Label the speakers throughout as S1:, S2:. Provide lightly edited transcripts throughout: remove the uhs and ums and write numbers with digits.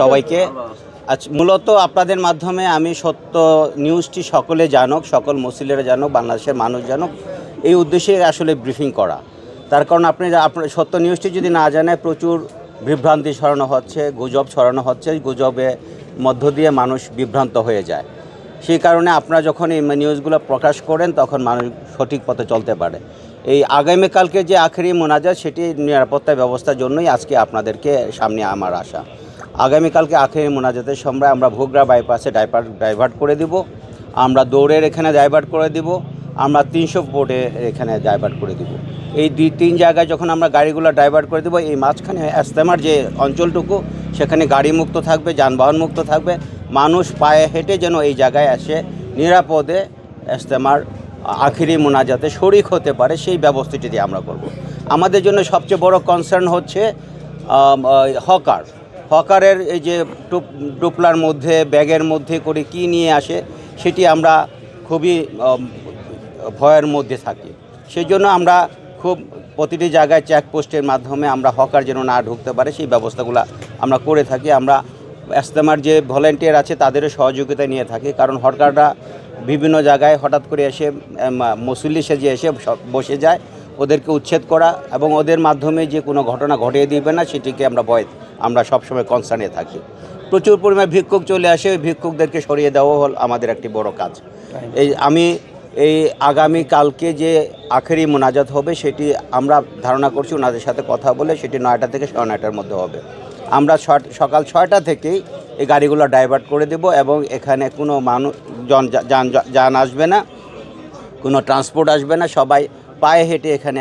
S1: সবাইকে মূলত আপনাদের মাধ্যমে আমি সত্য নিউজটি সকলে জানুক, সকল মুসলিমরা জানুক, বাংলাদেশের মানুষ জানুক, এই উদ্দেশ্যে আসলে ব্রিফিং করা। তার কারণ আপনার সত্য নিউজটি যদি না জানায় প্রচুর বিভ্রান্তি ছড়ানো হচ্ছে, গুজব ছড়ানো হচ্ছে, গুজবে মধ্য দিয়ে মানুষ বিভ্রান্ত হয়ে যায়। সেই কারণে আপনারা যখন এই নিউজগুলো প্রকাশ করেন তখন মানুষ সঠিক পথে চলতে পারে। এই আগামীকালকে যে আখেরি মোনাজাত, সেটি নিরাপত্তা ব্যবস্থার জন্যই আজকে আপনাদেরকে সামনে আমার আসা। আগামীকালকে আখেরি মোনাজাতের সময় আমরা ভোগড়া বাইপাসে ডাইভার্ট করে দিব, আমরা দৌড়ের এখানে ডাইভার্ট করে দিব, আমরা 300 ফুটে এখানে ডাইভার্ট করে দিব। এই 2-3 জায়গায় যখন আমরা গাড়িগুলো ডাইভার্ট করে দেব, এই মাঝখানে ইজতেমার যে অঞ্চলটুকু সেখানে গাড়ি মুক্ত থাকবে, যানবাহন মুক্ত থাকবে, মানুষ পায়ে হেঁটে যেন এই জায়গায় এসে নিরাপদে ইজতেমার আখেরি মোনাজাতে শরিক হতে পারে, সেই ব্যবস্থাটি আমরা করব। আমাদের জন্য সবচেয়ে বড় কনসার্ন হচ্ছে হকারের এই যে টুপলার মধ্যে, ব্যাগের মধ্যে করে কি নিয়ে আসে, সেটি আমরা খুবই ভয়ের মধ্যে থাকি। সেই জন্য আমরা খুব প্রতিটি জায়গায় চেকপোস্টের মাধ্যমে আমরা হকার যেন না ঢুকতে পারে সেই ব্যবস্থাগুলো আমরা করে থাকি। আমরা ইজতেমার যে ভলেন্টিয়ার আছে তাদেরও সহযোগিতা নিয়ে থাকি, কারণ হকাররা বিভিন্ন জায়গায় হঠাৎ করে এসে মুসল্লি সেজে এসে বসে যায়, ওদেরকে উচ্ছেদ করা এবং ওদের মাধ্যমে যে কোনো ঘটনা ঘটিয়ে দিবে না সেটিকে আমরা সবসময় কনসার্নে থাকি। প্রচুর পরিমাণে ভিক্ষুক চলে আসে, ওই ভিক্ষুকদেরকে সরিয়ে দেওয়া হল আমাদের একটি বড় কাজ। এই আগামীকালকে যে আখেরি মোনাজাত হবে সেটি আমরা ধারণা করছি ওনাদের সাথে কথা বলে, সেটি 9টা থেকে 9:30টার মধ্যে হবে। আমরা সকাল 6টা থেকেই এই গাড়িগুলো ডাইভার্ট করে দেব এবং এখানে কোনো যান আসবে না, কোনো ট্রান্সপোর্ট আসবে না, সবাই পায়ে হেঁটে এখানে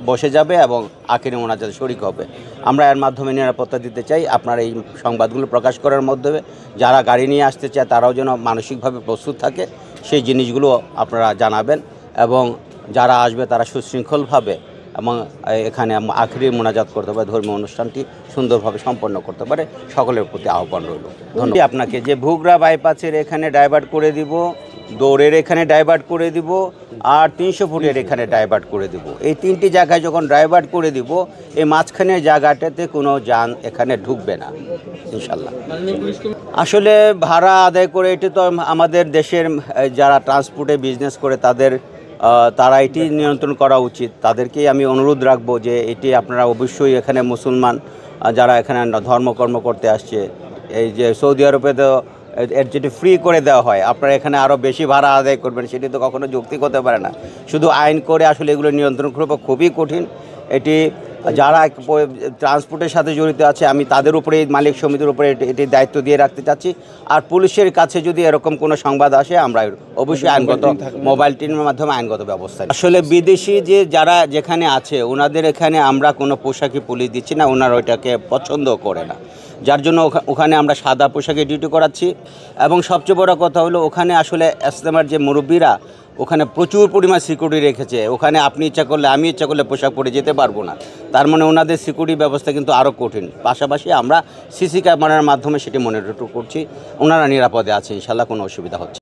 S1: বসে যাবে এবং আখেরি মোনাজাতে শরিক হবে। আমরা এর মাধ্যমে নিরাপত্তা দিতে চাই। আপনার এই সংবাদগুলো প্রকাশ করার মাধ্যমে যারা গাড়ি নিয়ে আসতে চায় তারাও যেন মানসিকভাবে প্রস্তুত থাকে, সেই জিনিসগুলো আপনারা জানাবেন এবং যারা আসবে তারা সুশৃঙ্খলভাবে এবং এখানে আখেরি মোনাজাত করতে পারে, ধর্মীয় অনুষ্ঠানটি সুন্দরভাবে সম্পন্ন করতে পারে, সকলের প্রতি আহ্বান রইল। ধন্যবাদ আপনাকে। যে ভোগড়া বাইপাসের এখানে ডাইভার্ট করে দিব, দৌড়ের এখানে ডাইভার্ট করে দিব আর 300 ফুটের এখানে ডাইভার্ট করে দিব। এই 3টি জায়গায় যখন ডাইভার্ট করে দিব, এই মাঝখানের জায়গাটাতে কোনো যান এখানে ঢুকবে না ইনশাল্লাহ। আসলে ভাড়া আদায় করে, এটি তো আমাদের দেশের যারা ট্রান্সপোর্টে বিজনেস করে তারা এটি নিয়ন্ত্রণ করা উচিত। তাদেরকেই আমি অনুরোধ রাখবো যে এটি আপনারা অবশ্যই, এখানে মুসলমান যারা এখানে ধর্মকর্ম করতে আসছে, এই যে সৌদি আরবে তো এর যেটি ফ্রি করে দেওয়া হয়, আপনারা এখানে আরও বেশি ভাড়া আদায় করবেন, সেটি তো কখনো যৌক্তিক হতে পারে না। শুধু আইন করে আসলে এগুলো নিয়ন্ত্রণ করা খুবই কঠিন। এটি যারা ট্রান্সপোর্টের সাথে জড়িত আছে, আমি তাদের উপরে, মালিক সমিতির উপরে এটির দায়িত্ব দিয়ে রাখতে চাচ্ছি। আর পুলিশের কাছে যদি এরকম কোনো সংবাদ আসে, আমরা অবশ্যই আইনগত মোবাইল টিমের মাধ্যমে আইনগত ব্যবস্থা। আসলে বিদেশি যারা যেখানে আছে ওনাদের এখানে আমরা কোনো পোশাকই পুলিশ দিচ্ছি না, ওনারা ওইটাকে পছন্দ করে না, যার জন্য ওখানে আমরা সাদা পোশাকে ডিউটি করাচ্ছি। এবং সবচেয়ে বড় কথা হলো ওখানে আসলে ইজতেমার যে মুরব্বীরা ওখানে প্রচুর পরিমাণ সিকিউরিটি রেখেছে। ওখানে আপনি ইচ্ছা করলে, আমি ইচ্ছা করলে পোশাক পরে যেতে পারবো না। তার মানে ওনাদের সিকিউরিটি ব্যবস্থা কিন্তু আরও কঠিন। পাশাপাশি আমরা সিসি ক্যামেরার মাধ্যমে সেটি মনিটর করছি, ওনারা নিরাপদে আছে, ইনশাল্লাহ কোনো অসুবিধা হচ্ছে।